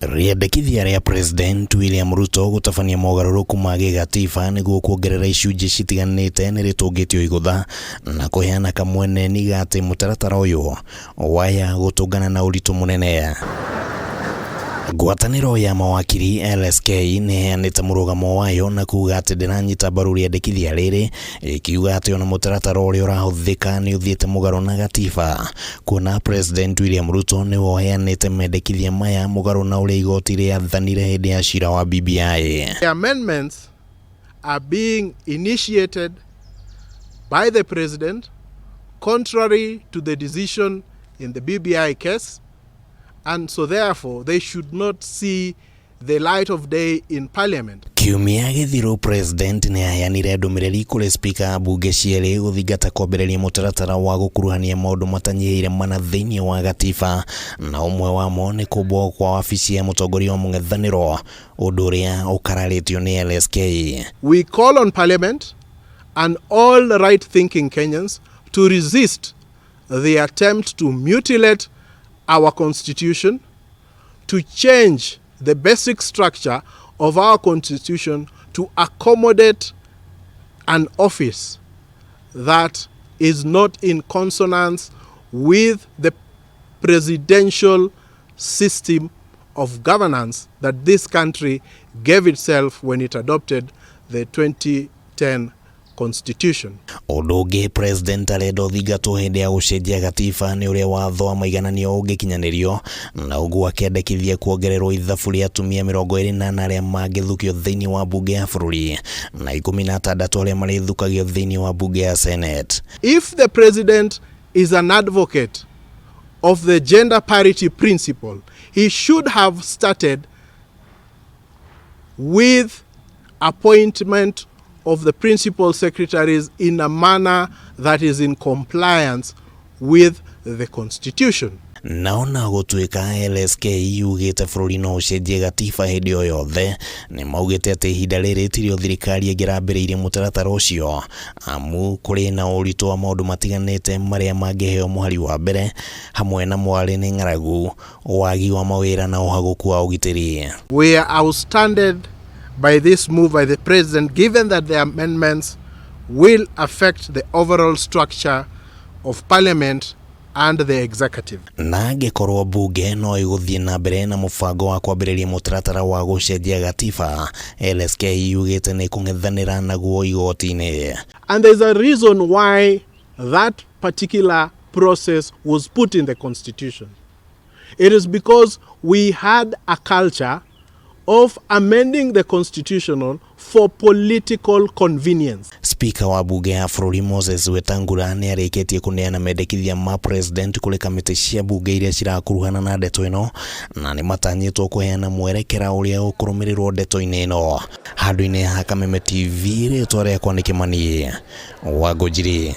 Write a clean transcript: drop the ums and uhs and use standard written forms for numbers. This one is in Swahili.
Riendekithia ria President William Ruto gutabania mogaruruku ma gigatiba niguo kuongerera icunjĩ citiganĩte nĩ rĩtũngĩtio igũtha na kũheana kamweneni gati mutaratara ũyũ waya gũtũngana na ũritũ mũnene. Ngwatanĩro ya mawakiri LSK nĩheanĩte mũrũgamo wayo na kuuga atĩ ndĩranyita mbaru riendekithia rĩrĩ, ikiuga atĩ ona mũtaratara ũrĩa ũrahũthĩka nĩ ũthiĩte mũgarũ na gatiba, kuona President William Ruto nĩwe ũheanĩte mendekithia maya mũgarũ na ũrĩa igoti rĩathanire hĩndĩ ya cira wa BBI. The amendments are being initiated by the President contrary to the decision in the BBI case, and so therefore they should not see the light of day in Parliament. Kiumia gĩthiru President nĩ aheanire ndũmĩrĩri kũrĩ speaker bunge cierĩ gũthingata kwambĩrĩria mũtaratara wa gũkuruhania maũndũ matanyihĩire mana thĩinĩ wa gatiba, na ũmwe wamo nĩ kũmbwo kwa wabici ya mũtongoria wa mũng'ethanĩro, ũndũ ũrĩa ũkararĩtio nĩ LSK. We call on Parliament and all right-thinking Kenyans to resist the attempt to mutilate our constitution, to change the basic structure of our constitution to accommodate an office that is not in consonance with the presidential system of governance that this country gave itself when it adopted the 2010 Constitution. Ũndũ President arenda ũthingatwo hĩndĩ ya gũcenjia gatiba nĩ ũrĩa watho wa maigananio ũngĩkinyanĩrio, na ũguo akendekithia kuongererwo ithabu rĩa atumia 28 arĩa mangĩthukio thĩinĩ wa bunge ya bũrũri na 16 arĩa marĩthukagio thĩinĩ wa bunge ya Senate. If the President is an advocate of the gender parity principle, he should have started with appointment of the principal secretaries in a manner that is in compliance with the Constitution. Naona gũtuĩka LSK yugĩte bũrũri no ũcenjie gatiba hĩndĩ o yothe, nĩ maugĩte atĩ ihinda rĩrĩ tirio thirikari ĩngĩrambĩrĩirie mũtaratara ũcio, amu kũrĩ na ũritũ wa maũndũ matiganĩte marĩa mangĩheo mũhari wa mbere, hamwe na mwarĩ nĩ ng'aragu, wagi wa mawĩra na ũhagũku wa ũgitĩri. We are outstanded by this move by the President, given that the amendments will affect the overall structure of Parliament and the executive. Na angĩkorwo bunge no ĩgũthiĩ na mbere na mũbango wa kwambĩrĩria mũtaratara wa gũcenjia gatiba, LSK yugĩte nĩ kũng'ethanĩra naguo igoti-inĩ. And there's a reason why that particular process was put in the Constitution. It is because we had a culture of amending the constitution for political convenience. Speaker wa bunge ya bũrũri Moses Wetangula nĩ arĩkĩtie kũneana mendekithia ma President kũrĩ kamĩtĩ cia bunge iria cirakuruhana na ndeto ĩno, na nĩ matanyĩtwo kũheana mwerekera ũrĩa ũkũrũmĩrĩrwo ndeto-inĩ ĩno. Handũ-inĩ ha Kameme TV, rĩtwa rĩakwa nĩ Kimani wa Ngũnjiri.